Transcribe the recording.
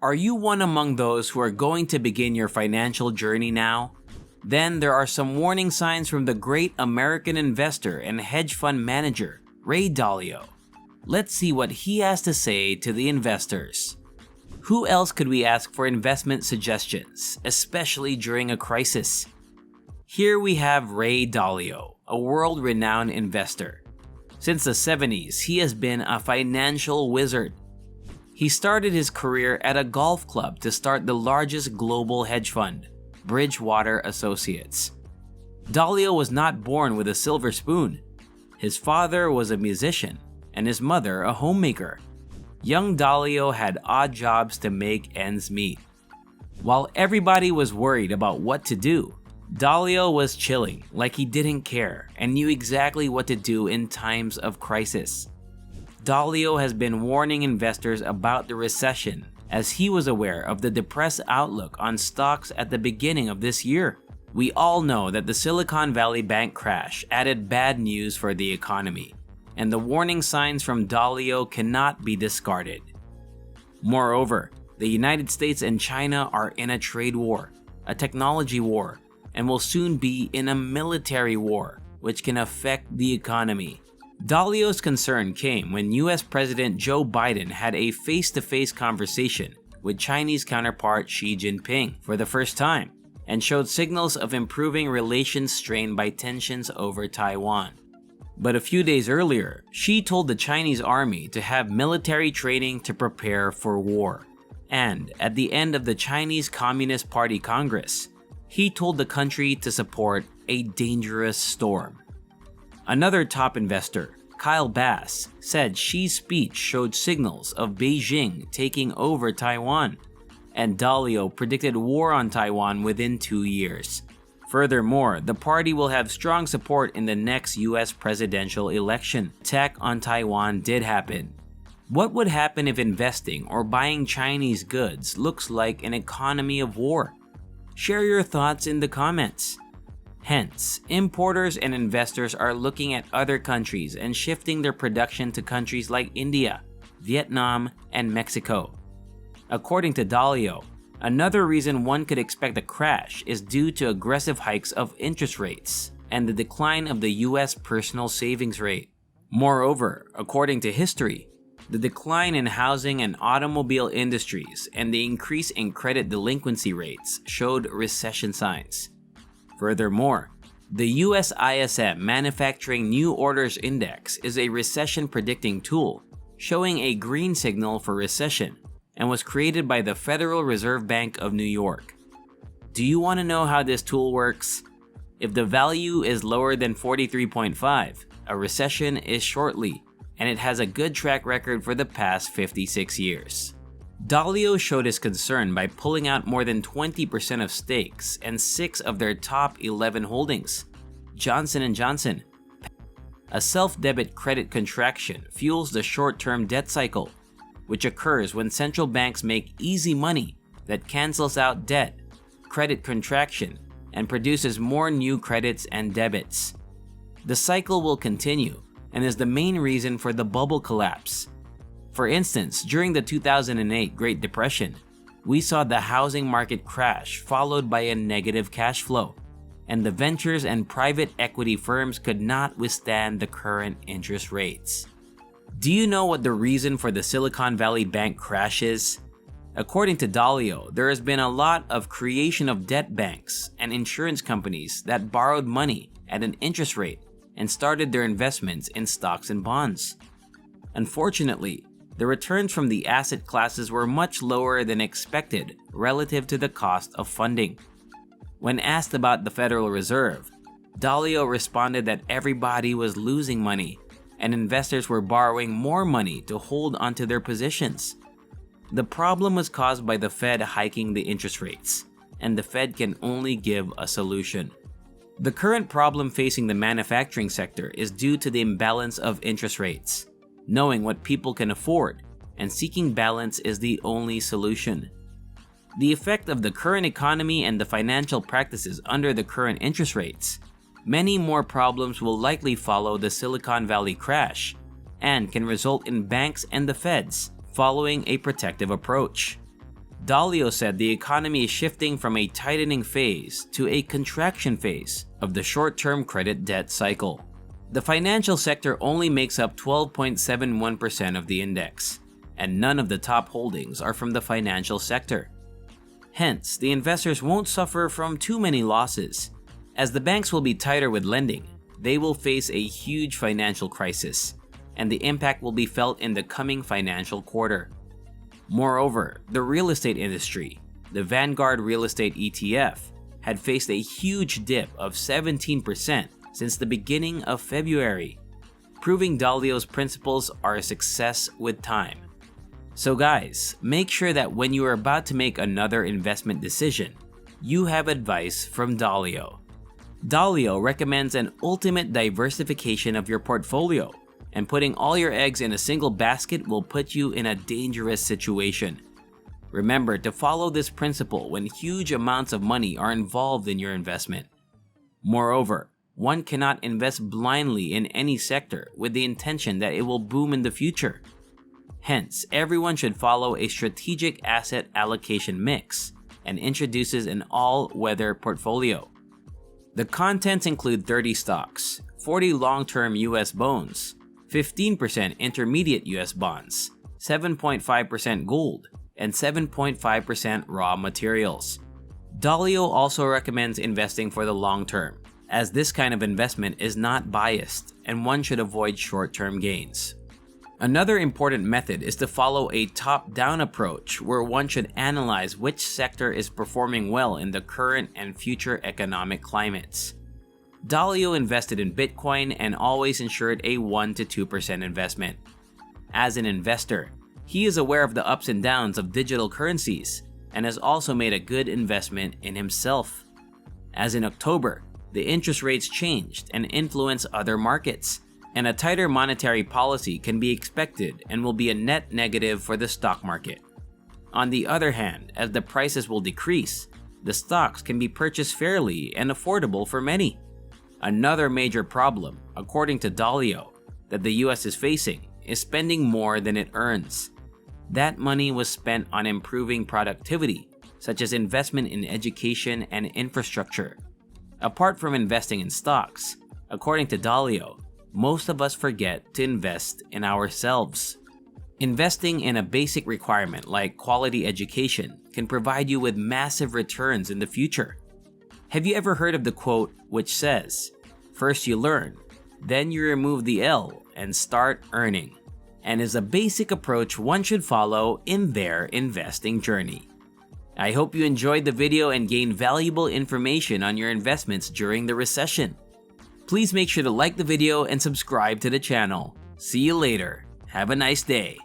Are you one among those who are going to begin your financial journey now? Then there are some warning signs from the great American investor and hedge fund manager, Ray Dalio. Let's see what he has to say to the investors. Who else could we ask for investment suggestions, especially during a crisis? Here we have Ray Dalio, a world-renowned investor. Since the 70s, he has been a financial wizard. He started his career at a golf club to start the largest global hedge fund, Bridgewater Associates. Dalio was not born with a silver spoon. His father was a musician and his mother a homemaker. Young Dalio had odd jobs to make ends meet. While everybody was worried about what to do, Dalio was chilling like he didn't care and knew exactly what to do in times of crisis. Dalio has been warning investors about the recession as he was aware of the depressed outlook on stocks at the beginning of this year. We all know that the Silicon Valley Bank crash added bad news for the economy, and the warning signs from Dalio cannot be discarded. Moreover, the United States and China are in a trade war, a technology war, and will soon be in a military war, which can affect the economy. Dalio's concern came when US President Joe Biden had a face-to-face conversation with Chinese counterpart Xi Jinping for the first time and showed signals of improving relations strained by tensions over Taiwan. But a few days earlier, Xi told the Chinese army to have military training to prepare for war. And at the end of the Chinese Communist Party Congress, he told the country to support a dangerous storm. Another top investor, Kyle Bass, said Xi's speech showed signals of Beijing taking over Taiwan, and Dalio predicted war on Taiwan within 2 years. Furthermore, the party will have strong support in the next US presidential election. Attack on Taiwan did happen. What would happen if investing or buying Chinese goods looks like an economy of war? Share your thoughts in the comments. Hence, importers and investors are looking at other countries and shifting their production to countries like India, Vietnam, and Mexico. According to Dalio, another reason one could expect a crash is due to aggressive hikes of interest rates and the decline of the US personal savings rate. Moreover, according to history, the decline in housing and automobile industries and the increase in credit delinquency rates showed recession signs. Furthermore, the US ISM Manufacturing New Orders Index is a recession-predicting tool, showing a green signal for recession, and was created by the Federal Reserve Bank of New York. Do you want to know how this tool works? If the value is lower than 43.5, a recession is shortly, and it has a good track record for the past 56 years. Dalio showed his concern by pulling out more than 20% of stakes and 6 of their top 11 holdings. Johnson & Johnson. A self-debit credit contraction fuels the short-term debt cycle, which occurs when central banks make easy money that cancels out debt, credit contraction, and produces more new credits and debits. The cycle will continue and is the main reason for the bubble collapse. For instance, during the 2008 Great Depression, we saw the housing market crash followed by a negative cash flow, and the ventures and private equity firms could not withstand the current interest rates. Do you know what the reason for the Silicon Valley Bank crash is? According to Dalio, there has been a lot of creation of debt banks and insurance companies that borrowed money at an interest rate and started their investments in stocks and bonds. Unfortunately, the returns from the asset classes were much lower than expected relative to the cost of funding. When asked about the Federal Reserve, Dalio responded that everybody was losing money and investors were borrowing more money to hold onto their positions. The problem was caused by the Fed hiking the interest rates, and the Fed can only give a solution. The current problem facing the manufacturing sector is due to the imbalance of interest rates. Knowing what people can afford and seeking balance is the only solution. The effect of the current economy and the financial practices under the current interest rates, many more problems will likely follow the Silicon Valley crash and can result in banks and the Feds following a protective approach. Dalio said the economy is shifting from a tightening phase to a contraction phase of the short-term credit debt cycle. The financial sector only makes up 12.71% of the index, and none of the top holdings are from the financial sector. Hence, the investors won't suffer from too many losses. As the banks will be tighter with lending, they will face a huge financial crisis, and the impact will be felt in the coming financial quarter. Moreover, the real estate industry, the Vanguard Real Estate ETF, had faced a huge dip of 17% since the beginning of February, proving Dalio's principles are a success with time. So guys, make sure that when you are about to make another investment decision, you have advice from Dalio. Dalio recommends an ultimate diversification of your portfolio, and putting all your eggs in a single basket will put you in a dangerous situation. Remember to follow this principle when huge amounts of money are involved in your investment. Moreover, one cannot invest blindly in any sector with the intention that it will boom in the future. Hence, everyone should follow a strategic asset allocation mix and introduces an all-weather portfolio. The contents include 30 stocks, 40 long-term US bonds, 15% intermediate US bonds, 7.5% gold, and 7.5% raw materials. Dalio also recommends investing for the long term, as this kind of investment is not biased and one should avoid short-term gains. Another important method is to follow a top-down approach where one should analyze which sector is performing well in the current and future economic climates. Dalio invested in Bitcoin and always ensured a 1 to 2% investment. As an investor, he is aware of the ups and downs of digital currencies and has also made a good investment in himself. As in October, the interest rates changed and influenced other markets, and a tighter monetary policy can be expected and will be a net negative for the stock market. On the other hand, as the prices will decrease, the stocks can be purchased fairly and affordable for many. Another major problem, according to Dalio, that the US is facing is spending more than it earns. That money was spent on improving productivity, such as investment in education and infrastructure. Apart from investing in stocks, according to Dalio, most of us forget to invest in ourselves. Investing in a basic requirement like quality education can provide you with massive returns in the future. Have you ever heard of the quote which says, "First you learn, then you remove the L and start earning," and is a basic approach one should follow in their investing journey. I hope you enjoyed the video and gained valuable information on your investments during the recession. Please make sure to like the video and subscribe to the channel. See you later. Have a nice day.